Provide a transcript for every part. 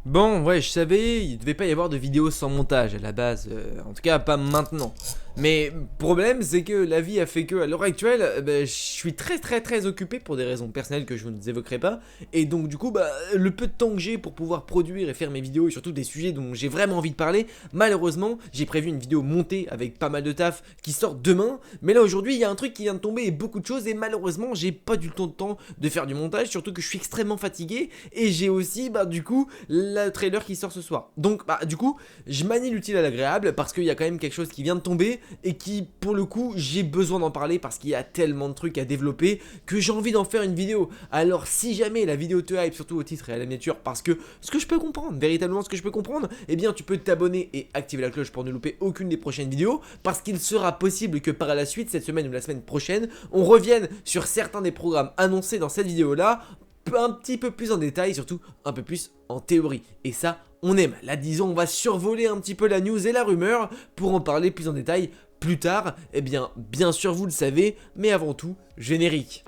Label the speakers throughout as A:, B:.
A: Bon, ouais, je savais, il devait pas y avoir de vidéo sans montage à la base, en tout cas pas maintenant. Mais problème, c'est que la vie a fait que, à l'heure actuelle, je suis très occupé pour des raisons personnelles que je ne vous évoquerai pas. Et donc du coup, le peu de temps que j'ai pour pouvoir produire et faire mes vidéos, et surtout des sujets dont j'ai vraiment envie de parler, malheureusement, j'ai prévu une vidéo montée avec pas mal de taf qui sort demain. Mais là aujourd'hui, il y a un truc qui vient de tomber et beaucoup de choses, et malheureusement, j'ai pas du tout le temps de faire du montage, surtout que je suis extrêmement fatigué. Et j'ai aussi, du coup, le trailer qui sort ce soir. Donc, du coup, je manie l'utile à l'agréable parce qu'il y a quand même quelque chose qui vient de tomber et qui, pour le coup, j'ai besoin d'en parler parce qu'il y a tellement de trucs à développer que j'ai envie d'en faire une vidéo. Alors, si jamais la vidéo te hype, surtout au titre et à la miniature, parce que ce que je peux comprendre, véritablement ce que je peux comprendre, eh bien, tu peux t'abonner et activer la cloche pour ne louper aucune des prochaines vidéos parce qu'il sera possible que par la suite, cette semaine ou la semaine prochaine, on revienne sur certains des programmes annoncés dans cette vidéo-là un petit peu plus en détail, surtout un peu plus en théorie. Et ça, on aime. Là, disons, on va survoler un petit peu la news et la rumeur pour en parler plus en détail plus tard. Eh bien sûr, vous le savez, mais avant tout, générique.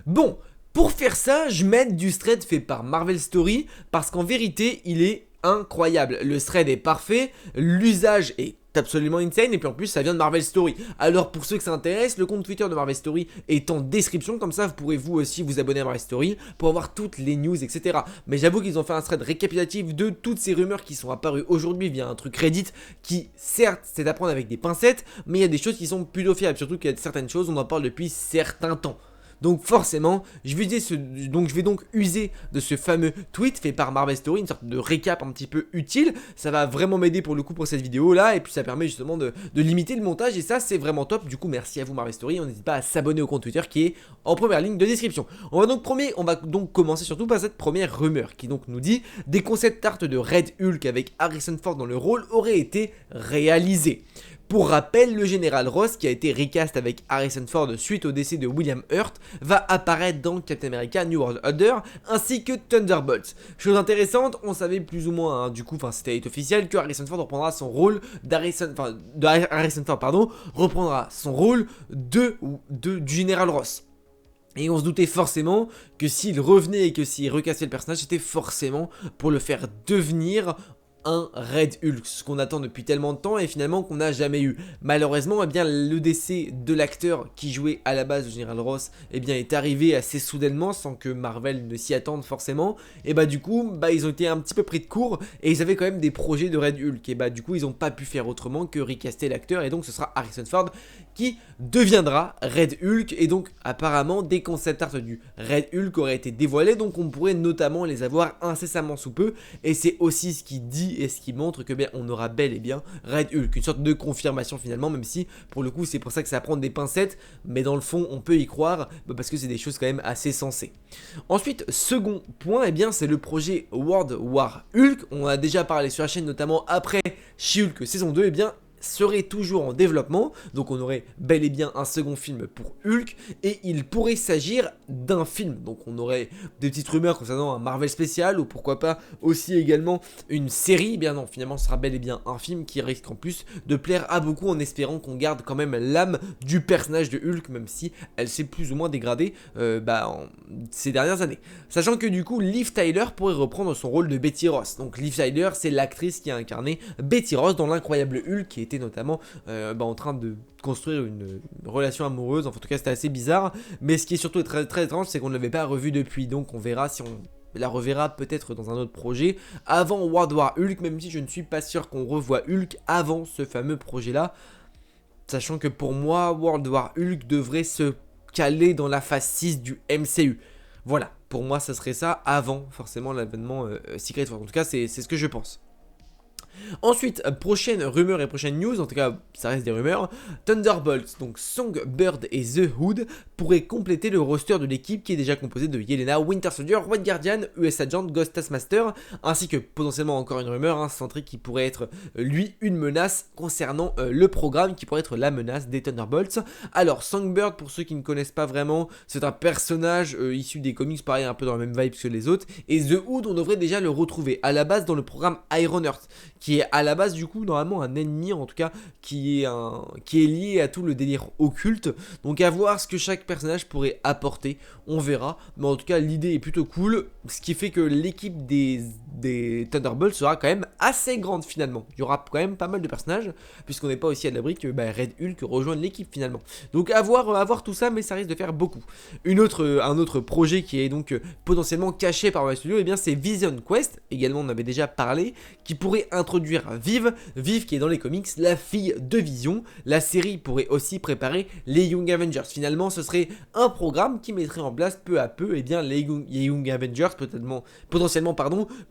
A: Bon, pour faire ça, je mets du thread fait par Marvel Story parce qu'en vérité, il est incroyable. Le thread est parfait, l'usage est absolument insane et puis en plus ça vient de Marvel Story. Alors pour ceux que ça intéresse, le compte Twitter de Marvel Story est en description, comme ça vous pourrez vous aussi vous abonner à Marvel Story pour avoir toutes les news, etc. Mais j'avoue qu'ils ont fait un thread récapitulatif de toutes ces rumeurs qui sont apparues aujourd'hui via un truc Reddit qui certes c'est à prendre avec des pincettes, mais il y a des choses qui sont plutôt fiables, surtout qu'il y a certaines choses on en parle depuis certains temps. Donc forcément, je vais donc user de ce fameux tweet fait par Marvel Story, une sorte de récap un petit peu utile. Ça va vraiment m'aider pour le coup pour cette vidéo là, et puis ça permet justement de limiter le montage, et ça c'est vraiment top. Du coup merci à vous Marvel Story, on n'hésite pas à s'abonner au compte Twitter qui est en première ligne de description. On va donc commencer surtout par cette première rumeur qui donc nous dit: des concept art de Red Hulk avec Harrison Ford dans le rôle auraient été réalisés. Pour rappel, le général Ross, qui a été recast avec Harrison Ford suite au décès de William Hurt, va apparaître dans Captain America New World Order ainsi que Thunderbolts. Chose intéressante, on savait plus ou moins, c'était officiel, que Harrison Ford reprendra son rôle reprendra son rôle du général Ross. Et on se doutait forcément que s'il revenait et que s'il recassait le personnage, c'était forcément pour le faire devenir un Red Hulk, ce qu'on attend depuis tellement de temps et finalement qu'on n'a jamais eu. Malheureusement, le décès de l'acteur qui jouait à la base le Général Ross, est arrivé assez soudainement sans que Marvel ne s'y attende forcément. Et du coup, ils ont été un petit peu pris de court et ils avaient quand même des projets de Red Hulk. Et du coup, ils n'ont pas pu faire autrement que recaster l'acteur et donc ce sera Harrison Ford qui deviendra Red Hulk. Et donc apparemment des concept art du Red Hulk auraient été dévoilés, donc on pourrait notamment les avoir incessamment sous peu. Et c'est aussi ce qui dit et ce qui montre que on aura bel et bien Red Hulk, une sorte de confirmation finalement, même si pour le coup c'est pour ça que ça prend des pincettes, mais dans le fond on peut y croire parce que c'est des choses quand même assez sensées. Ensuite, second point, c'est le projet World War Hulk. On a déjà parlé sur la chaîne, notamment après She-Hulk saison 2, serait toujours en développement, donc on aurait bel et bien un second film pour Hulk, et il pourrait s'agir d'un film, donc on aurait des petites rumeurs concernant un Marvel spécial, ou pourquoi pas aussi également une série. Bien non, finalement ce sera bel et bien un film qui risque en plus de plaire à beaucoup, en espérant qu'on garde quand même l'âme du personnage de Hulk, même si elle s'est plus ou moins dégradée ces dernières années. Sachant que du coup Liv Tyler pourrait reprendre son rôle de Betty Ross. Donc Liv Tyler, c'est l'actrice qui a incarné Betty Ross dans l'incroyable Hulk, qui était notamment en train de construire une relation amoureuse. Enfin, en tout cas c'était assez bizarre, mais ce qui est surtout très étrange, c'est qu'on ne l'avait pas revu depuis, donc on verra si on la reverra peut-être dans un autre projet avant World War Hulk, même si je ne suis pas sûr qu'on revoie Hulk avant ce fameux projet là, sachant que pour moi World War Hulk devrait se caler dans la phase 6 du MCU. Voilà, pour moi ça serait ça avant forcément l'avènement Secret Wars. En tout cas c'est ce que je pense. Ensuite, prochaine rumeur et prochaine news, en tout cas ça reste des rumeurs, Thunderbolts, donc Songbird et The Hood pourraient compléter le roster de l'équipe qui est déjà composée de Yelena, Winter Soldier, White Guardian, US Agent, Ghost Taskmaster, ainsi que potentiellement encore une rumeur, Sentry qui pourrait être lui une menace concernant le programme, qui pourrait être la menace des Thunderbolts. Alors Songbird, pour ceux qui ne connaissent pas vraiment, c'est un personnage issu des comics, pareil un peu dans la même vibe que les autres, et The Hood on devrait déjà le retrouver à la base dans le programme Ironheart, qui qui est à la base du coup normalement un ennemi, en tout cas qui est lié à tout le délire occulte. Donc à voir ce que chaque personnage pourrait apporter, on verra. Mais en tout cas l'idée est plutôt cool, ce qui fait que l'équipe des Thunderbolts sera quand même assez grande finalement. Il y aura quand même pas mal de personnages, puisqu'on n'est pas aussi à l'abri que Red Hulk rejoigne l'équipe finalement. Donc à voir tout ça, mais ça risque de faire beaucoup. Un autre projet qui est donc potentiellement caché par Marvel Studios, et bien c'est Vision Quest, également on avait déjà parlé, qui pourrait introduire Vive qui est dans les comics, la fille de Vision. La série pourrait aussi préparer les Young Avengers. Finalement ce serait un programme qui mettrait en place peu à peu les Young Avengers, potentiellement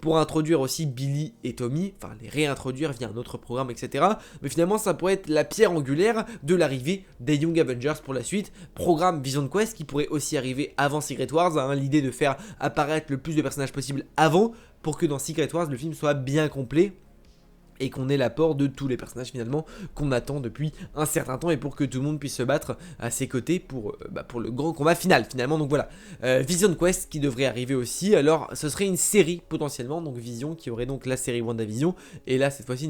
A: pour introduire aussi Billy et Tommy, enfin les réintroduire via un autre programme, etc. Mais finalement ça pourrait être la pierre angulaire de l'arrivée des Young Avengers pour la suite. Programme Vision Quest qui pourrait aussi arriver avant Secret Wars, hein, l'idée de faire apparaître le plus de personnages possible avant, pour que dans Secret Wars le film soit bien complet et qu'on ait l'apport de tous les personnages finalement qu'on attend depuis un certain temps, et pour que tout le monde puisse se battre à ses côtés pour le grand combat final finalement. Donc voilà, Vision Quest qui devrait arriver aussi. Alors ce serait une série potentiellement, donc Vision qui aurait donc la série WandaVision, et là cette fois-ci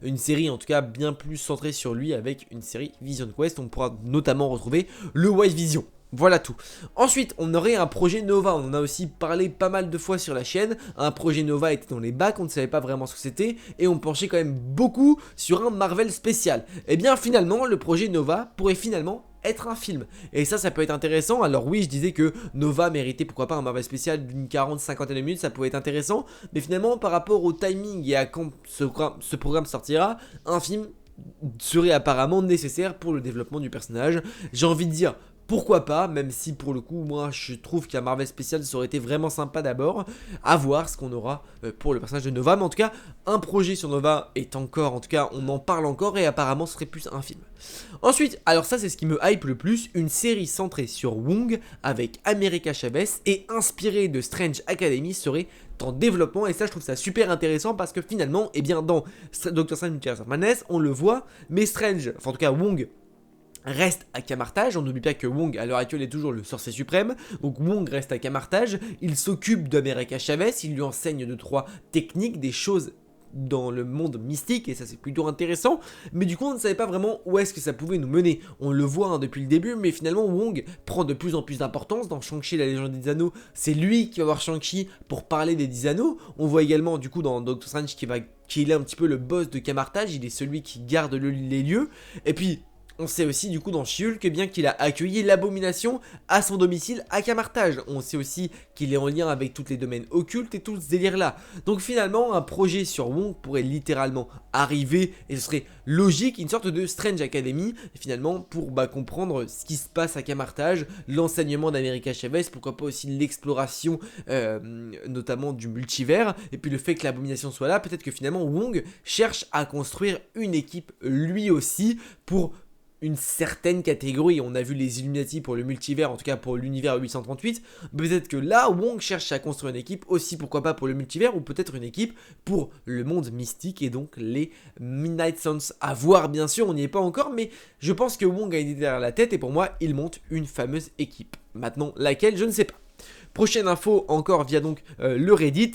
A: une série en tout cas bien plus centrée sur lui, avec une série Vision Quest. On pourra notamment retrouver le White Vision. Voilà tout. Ensuite, on aurait un projet Nova. On en a aussi parlé pas mal de fois sur la chaîne. Un projet Nova était dans les bacs, on ne savait pas vraiment ce que c'était, et on penchait quand même beaucoup sur un Marvel spécial. Et bien finalement, le projet Nova pourrait finalement être un film. Et ça peut être intéressant. Alors oui, je disais que Nova méritait pourquoi pas un Marvel spécial d'une 40-50 de minutes, ça pouvait être intéressant. Mais finalement, par rapport au timing et à quand ce programme sortira, un film serait apparemment nécessaire pour le développement du personnage. J'ai envie de dire pourquoi pas, même si pour le coup moi je trouve qu'un Marvel spécial ça aurait été vraiment sympa d'abord. À voir ce qu'on aura pour le personnage de Nova. Mais en tout cas un projet sur Nova est encore, en tout cas on en parle encore, et apparemment ce serait plus un film. Ensuite, alors ça c'est ce qui me hype le plus, une série centrée sur Wong avec America Chavez et inspirée de Strange Academy serait en développement. Et ça je trouve ça super intéressant, parce que finalement dans Doctor Strange Multiverse of Madness on le voit, mais Strange, enfin en tout cas Wong reste à Camartage. On n'oublie pas que Wong à l'heure actuelle est toujours le sorcier suprême, donc Wong reste à Camartage, il s'occupe d'America Chavez, il lui enseigne 2-3 techniques, des choses dans le monde mystique, et ça c'est plutôt intéressant. Mais du coup on ne savait pas vraiment où est-ce que ça pouvait nous mener. On le voit depuis le début, mais finalement Wong prend de plus en plus d'importance dans Shang-Chi la légende des 10 anneaux. C'est lui qui va voir Shang-Chi pour parler des 10 anneaux. On voit également du coup dans Doctor Strange qu'il est un petit peu le boss de Camartage, il est celui qui garde les lieux. Et puis on sait aussi du coup dans She-Hulk bien qu'il a accueilli l'Abomination à son domicile à Camartage. On sait aussi qu'il est en lien avec tous les domaines occultes et tout ce délire là. Donc finalement un projet sur Wong pourrait littéralement arriver, et ce serait logique, une sorte de Strange Academy finalement pour comprendre ce qui se passe à Camartage, l'enseignement d'America Chavez, pourquoi pas aussi l'exploration notamment du multivers, et puis le fait que l'Abomination soit là. Peut-être que finalement Wong cherche à construire une équipe lui aussi pour une certaine catégorie. On a vu les Illuminati pour le multivers, en tout cas pour l'univers 838. Peut-être que là, Wong cherche à construire une équipe aussi, pourquoi pas pour le multivers, ou peut-être une équipe pour le monde mystique et donc les Midnight Suns. À voir bien sûr, on n'y est pas encore, mais je pense que Wong a une idée derrière la tête, et pour moi, il monte une fameuse équipe. Maintenant, laquelle, je ne sais pas. Prochaine info encore via donc le Reddit.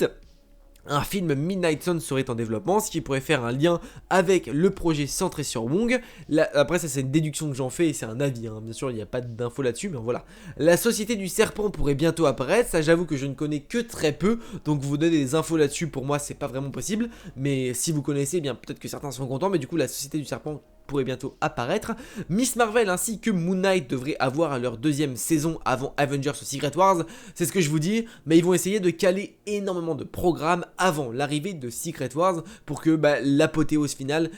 A: Un film Midnight Sun serait en développement, ce qui pourrait faire un lien avec le projet centré sur Wong. Là, après ça c'est une déduction que j'en fais et c'est un avis, hein. Bien sûr il n'y a pas d'infos là-dessus, mais voilà. La Société du Serpent pourrait bientôt apparaître, ça j'avoue que je ne connais que très peu, donc vous donner des infos là-dessus pour moi c'est pas vraiment possible. Mais si vous connaissez, eh bien peut-être que certains seront contents, mais du coup la Société du Serpent pourrait bientôt apparaître. Miss Marvel ainsi que Moon Knight devraient avoir leur deuxième saison avant Avengers ou Secret Wars, c'est ce que je vous dis, mais ils vont essayer de caler énormément de programmes avant l'arrivée de Secret Wars pour que l'apothéose finale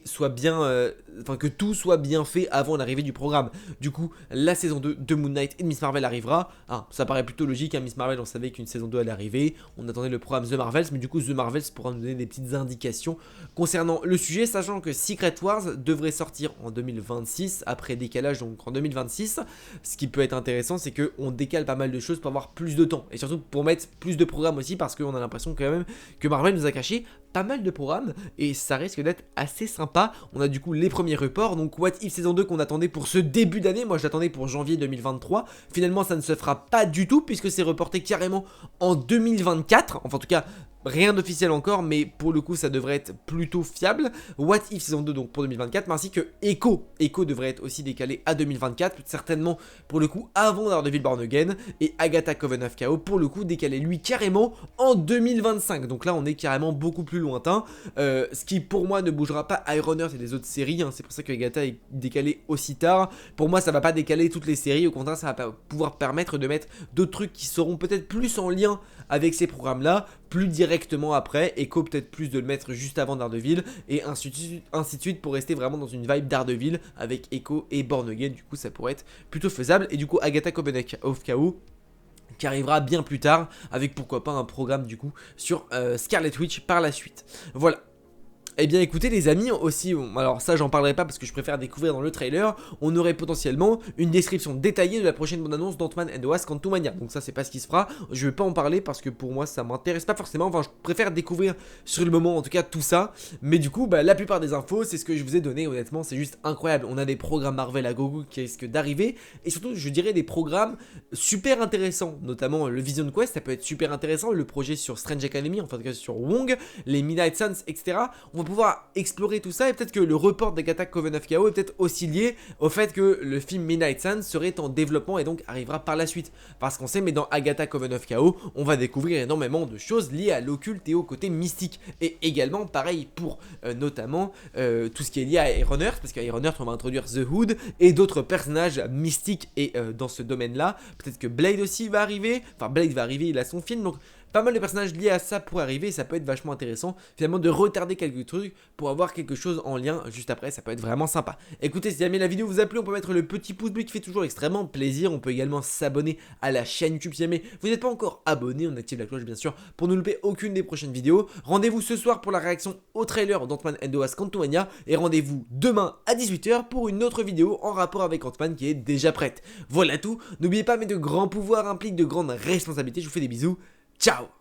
A: soit bien, que tout soit bien fait avant l'arrivée du programme. Du coup, la saison 2 de Moon Knight et de Miss Marvel arrivera. Ça paraît plutôt logique, hein. Miss Marvel, on savait qu'une saison 2 allait arriver, on attendait le programme The Marvels, mais du coup The Marvels pourra nous donner des petites indications concernant le sujet, sachant que Secret Wars devrait sortir en 2026, après décalage donc en 2026. Ce qui peut être intéressant, c'est qu'on décale pas mal de choses pour avoir plus de temps, et surtout pour mettre plus de programmes aussi, parce qu'on a l'impression quand même que Marvel nous a caché pas mal de programmes et ça risque d'être assez sympa. On a du coup les premiers reports, donc What If saison 2 qu'on attendait pour ce début d'année, moi je l'attendais pour janvier 2023, finalement ça ne se fera pas du tout puisque c'est reporté carrément en 2024, enfin en tout cas rien d'officiel encore, mais pour le coup ça devrait être plutôt fiable. What If saison 2 donc pour 2024, mais ainsi que Echo devrait être aussi décalé à 2024, certainement pour le coup avant Daredevil Born Again, et Agatha Coven of Chaos pour le coup décalé lui carrément en 2025, donc là on est carrément beaucoup plus lointain, ce qui pour moi ne bougera pas Ironheart et les autres séries, hein, c'est pour ça que Agatha est décalé aussi tard. Pour moi ça va pas décaler toutes les séries, au contraire ça va pouvoir permettre de mettre d'autres trucs qui seront peut-être plus en lien avec ces programmes là, plus directement après. Echo peut-être plus de le mettre juste avant Daredevil, et ainsi de suite pour rester vraiment dans une vibe Daredevil avec Echo et Born Again, du coup ça pourrait être plutôt faisable. Et du coup Agatha Coven of Chaos qui arrivera bien plus tard, avec pourquoi pas un programme du coup sur Scarlet Witch par la suite. Voilà. Eh bien écoutez les amis, aussi, alors ça j'en parlerai pas parce que je préfère découvrir dans le trailer, on aurait potentiellement une description détaillée de la prochaine bande-annonce d'Ant-Man and the Wasp Quantumania. Donc ça c'est pas ce qui se fera, je vais pas en parler parce que pour moi ça m'intéresse pas forcément, enfin je préfère découvrir sur le moment en tout cas tout ça. Mais du coup bah, la plupart des infos c'est ce que je vous ai donné, honnêtement c'est juste incroyable. On a des programmes Marvel à gogo qui risquent d'arriver, et surtout je dirais des programmes super intéressants, notamment le Vision Quest, ça peut être super intéressant, le projet sur Strange Academy, enfin en tout cas sur Wong, les Midnight Suns, etc. On va pouvoir explorer tout ça, et peut-être que le report d'Agatha Coven of Chaos est peut-être aussi lié au fait que le film Midnight Suns serait en développement et donc arrivera par la suite. Parce qu'on sait, mais dans Agatha Coven of Chaos, on va découvrir énormément de choses liées à l'occulte et au côté mystique. Et également, pareil pour notamment tout ce qui est lié à Ironheart, parce qu'à Ironheart, on va introduire The Hood et d'autres personnages mystiques et dans ce domaine-là. Peut-être que Blade aussi va arriver, enfin Blade va arriver, il a son film, donc pas mal de personnages liés à ça pourraient arriver, et ça peut être vachement intéressant finalement de retarder quelques trucs pour avoir quelque chose en lien juste après, ça peut être vraiment sympa. Écoutez, si jamais la vidéo vous a plu, on peut mettre le petit pouce bleu qui fait toujours extrêmement plaisir, on peut également s'abonner à la chaîne YouTube si jamais vous n'êtes pas encore abonné, on active la cloche bien sûr pour ne louper aucune des prochaines vidéos. Rendez-vous ce soir pour la réaction au trailer d'Ant-Man and the Wasp Quantumania, et rendez-vous demain à 18 h pour une autre vidéo en rapport avec Ant-Man qui est déjà prête. Voilà tout, n'oubliez pas, mais de grands pouvoirs impliquent de grandes responsabilités, je vous fais des bisous. Ciao!